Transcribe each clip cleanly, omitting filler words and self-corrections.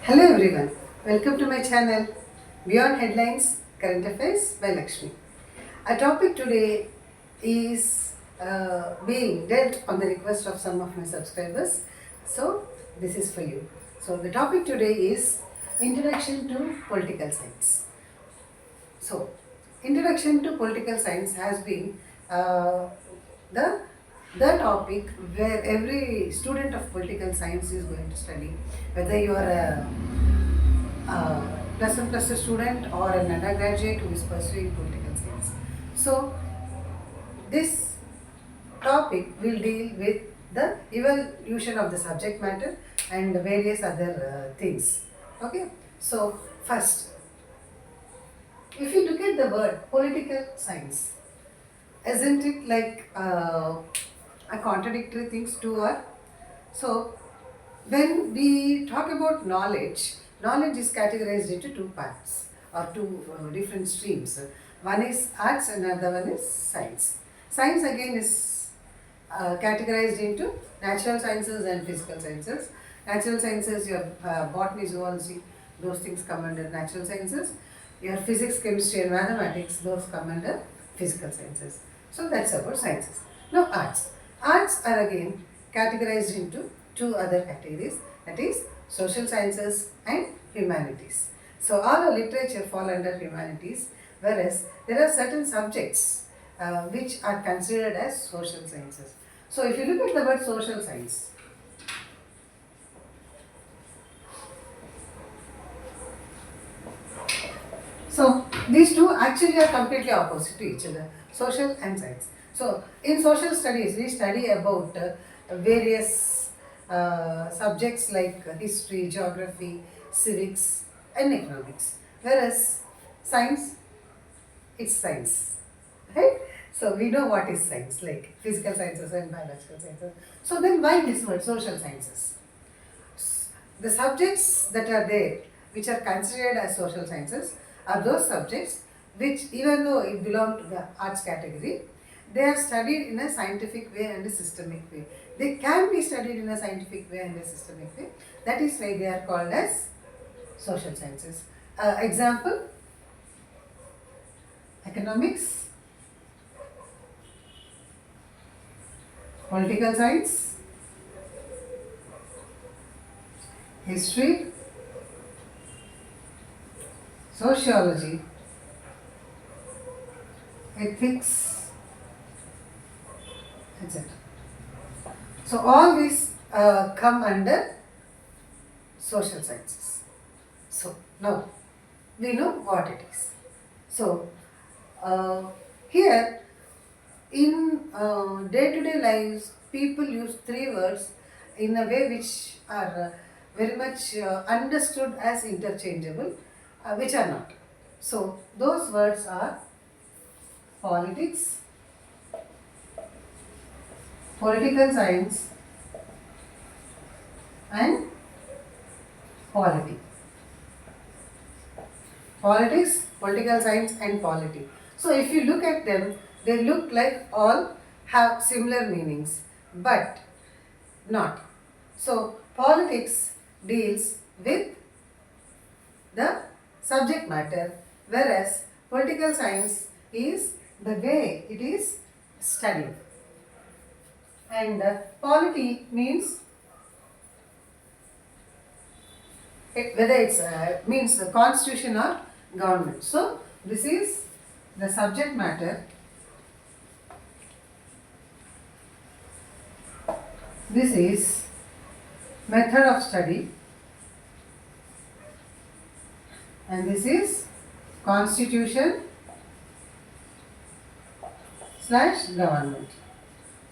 Hello everyone, welcome to my channel Beyond Headlines Current Affairs by Lakshmi. Our topic today is being dealt on the request of some of my subscribers. So, this is for you. So, the topic today is Introduction to Political Science. So, Introduction to Political Science has been the the topic where every student of political science is going to study, whether you are a plus one plus two student or an undergraduate who is pursuing political science. So, this topic will deal with the evolution of the subject matter and various other things. Okay, so first, if you look at the word political science, isn't it like a contradictory things to or? So, when we talk about knowledge, knowledge is categorized into two parts or two different streams. One is arts and another one is science. Science again is categorized into natural sciences and physical sciences. Natural sciences, your botany, zoology, those things come under natural sciences. Your physics, chemistry and mathematics, those come under physical sciences. So that's about sciences. Now arts. Arts are again categorized into two other categories, that is social sciences and humanities. So all our literature fall under humanities, whereas there are certain subjects which are considered as social sciences. So if you look at the word social science, so these two actually are completely opposite to each other, social and science. So in social studies, we study about various subjects like history, geography, civics and economics. Whereas science, it's science, right? So we know what is science, like physical sciences and biological sciences. So then why this word social sciences? The subjects that are there, which are considered as social sciences, are those subjects which, even though it belong to the arts category, they are studied in a scientific way and a systemic way. They can be studied in a scientific way and a systemic way. That is why they are called as social sciences. Example, economics, political science, history, sociology, ethics, etc. So all these come under social sciences. So now we know what it is. So here in day-to-day lives, people use three words in a way which are very much understood as interchangeable, which are not. So those words are politics, political science and polity. Politics, political science and polity. So if you look at them, they look like all have similar meanings, but not. So politics deals with the subject matter, whereas political science is the way it is studied. And polity means whether it's means the constitution or government. So this is the subject matter. This is method of study, and this is constitution slash government.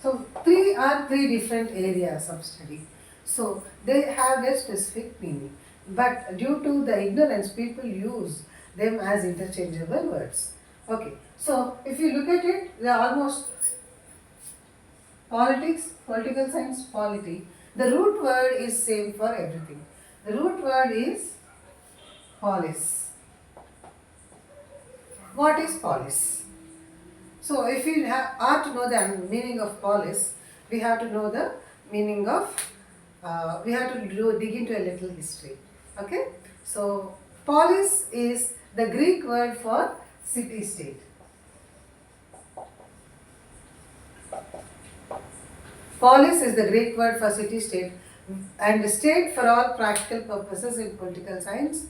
So three are three different areas of study. So they have a specific meaning, but due to the ignorance, people use them as interchangeable words. Okay, so if you look at it, they are almost politics, political science, polity. The root word is same for everything. The root word is polis. What is polis? So if we are to know the meaning of polis, we have to know the meaning of, we have to dig into a little history. Okay, so polis is the Greek word for city state. Polis is the Greek word for city state and state for all practical purposes in political science.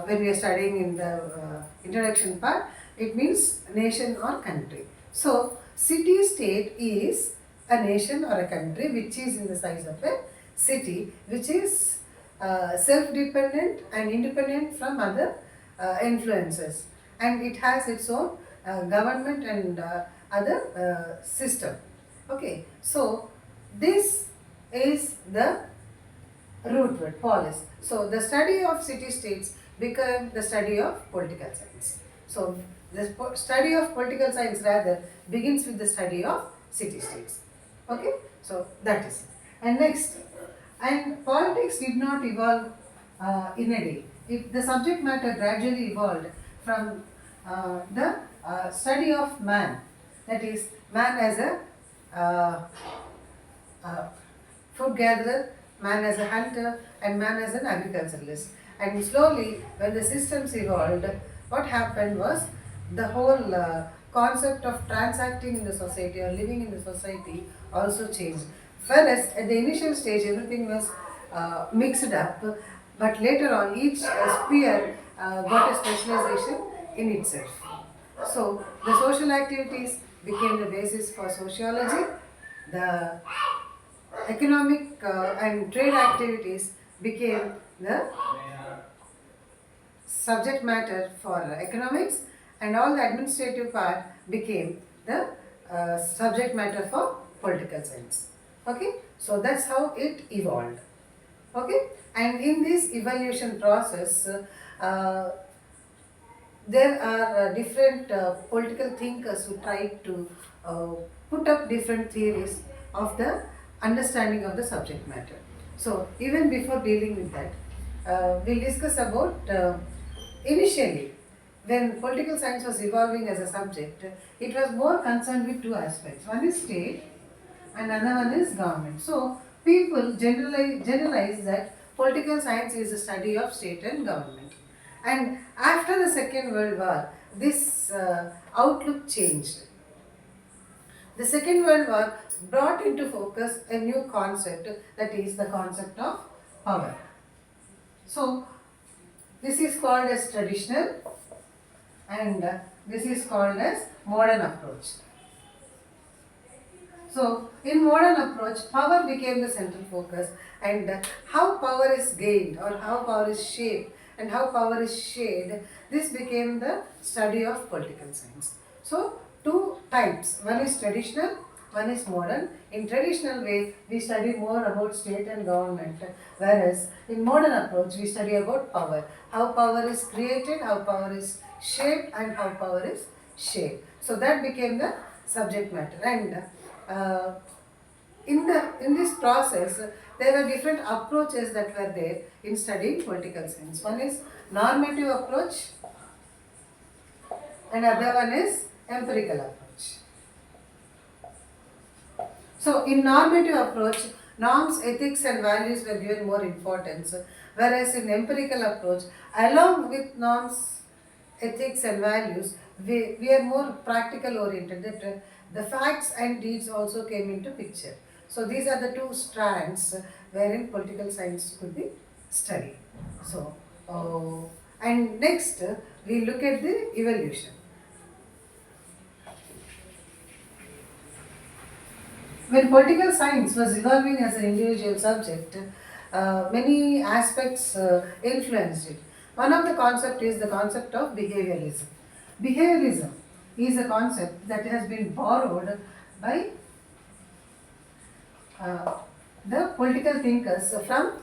When we are studying in the introduction part, it means nation or country. So, city state is a nation or a country which is in the size of a city, which is self-dependent and independent from other influences, and it has its own government and other system. Okay, so this is the root word, polis. So the study of city-states became the study of political science. So the study of political science rather begins with the study of city-states. Okay, so that is it. And next, and politics did not evolve in a day. The subject matter gradually evolved from the study of man, that is, man as a uh, uh, food gatherer, man as a hunter, and man as an agriculturalist. And slowly, when the systems evolved, what happened was the whole concept of transacting in the society or living in the society also changed. Whereas at the initial stage, everything was mixed up, but later on, each sphere got a specialization in itself. So, the social activities became the basis for sociology, the economic and trade activities became the subject matter for economics, and all the administrative part became the subject matter for political science. Okay, so that's how it evolved. Okay, and in this evolution process, uh, there are different political thinkers who tried to uh, put up different theories of the understanding of the subject matter. So, even before dealing with that, we'll discuss about initially when political science was evolving as a subject, it was more concerned with two aspects. One is state and another one is government. So, people generalize that political science is the study of state and government. And after the Second World War, this outlook changed. The Second World War brought into focus a new concept, that is the concept of power. So, this is called as traditional and this is called as modern approach. So, in modern approach, power became the central focus, and how power is gained or how power is shaped and how power is shared, this became the study of political science. So, two types, one is traditional, one is modern. In traditional way, we study more about state and government, whereas in modern approach, we study about power, how power is created, how power is shaped, and how power is shared. So, that became the subject matter, and in this process, there were different approaches that were there in studying political science. One is normative approach, and other one is empirical approach. So, in normative approach, norms, ethics, and values were given more importance, whereas in empirical approach, along with norms, ethics, and values, we are more practical oriented. That the facts and deeds also came into picture. So, these are the two strands wherein political science could be studied. So, and next we look at the evolution. When political science was evolving as an individual subject, many aspects influenced it. One of the concept is the concept of behavioralism. Behavioralism is a concept that has been borrowed by the political thinkers from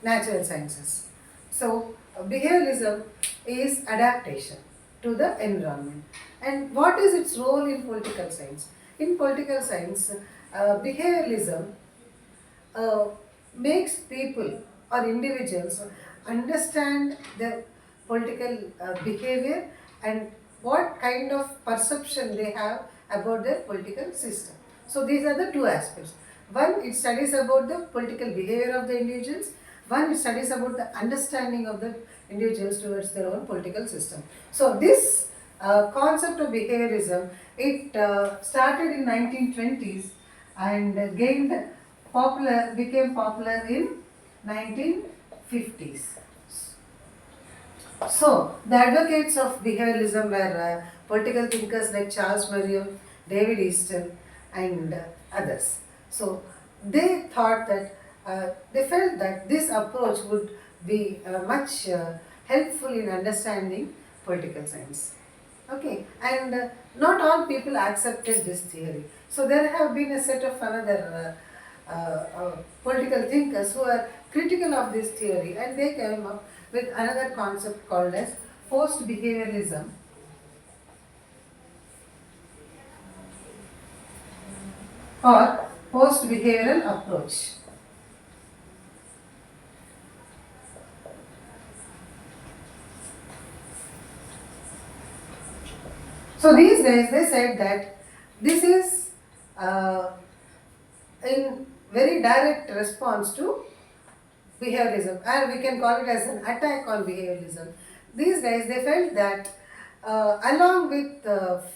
natural sciences. So, behavioralism is adaptation to the environment. And what is its role in political science? In political science, behavioralism uh, makes people or individuals understand their political behavior and what kind of perception they have about their political system. So, these are the two aspects. One, it studies about the political behavior of the individuals, One, it studies about the understanding of the individuals towards their own political system. So this concept of behaviorism, it started in 1920s and became popular in 1950s. So, the advocates of behavioralism were political thinkers like Charles Merriam, David Easton, and others. So, they thought that they felt that this approach would be much helpful in understanding political science. Okay, and not all people accepted this theory. So, there have been a set of another political thinkers who are critical of this theory, and they came up with another concept called as post behavioralism, or post behavioral approach. So these days they said that this is in very direct response to behaviorism, and we can call it as an attack on behaviorism. These days they felt that along with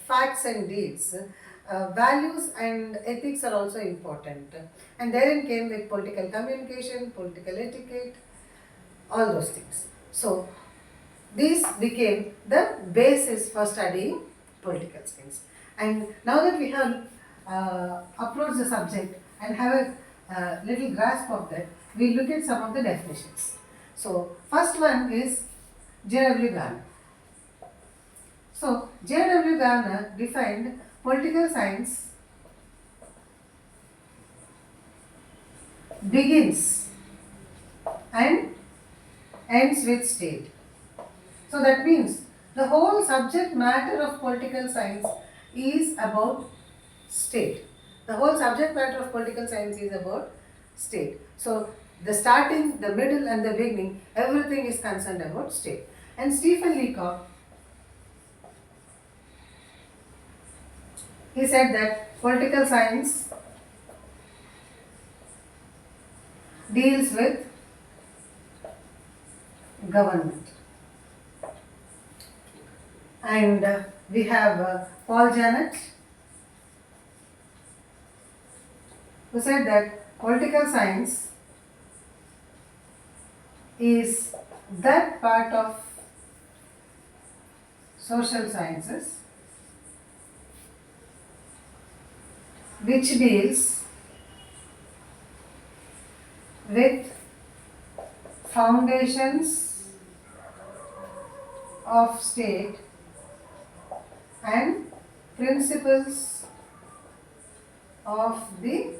facts and deeds, values and ethics are also important, and therein came with political communication, political etiquette, all those things. So these became the basis for studying political science. And now that we have approached the subject and have a little grasp of that, we look at some of the definitions. So first one is J.W. Garner. So J.W. Garner defined political science begins and ends with state. So that means the whole subject matter of political science is about state. The whole subject matter of political science is about state. So the starting, the middle and the beginning, everything is concerned about state. And Stephen Leacock, he said that political science deals with government. And we have Paul Janet, who said that political science is that part of social sciences which deals with foundations of state and principles of the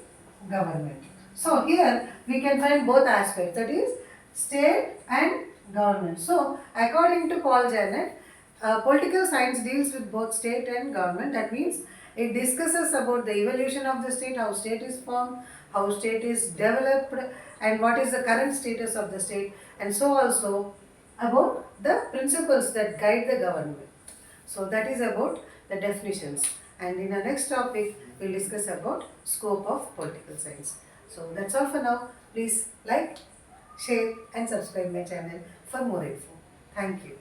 government. So here we can find both aspects, that is state and government. So according to Paul Janet, political science deals with both state and government. That means it discusses about the evolution of the state, how state is formed, how state is developed, and what is the current status of the state, and so also about the principles that guide the government. So that is about the definitions. And in our next topic, we will discuss about scope of political science. So that's all for now. Please like, share and subscribe my channel for more info. Thank you.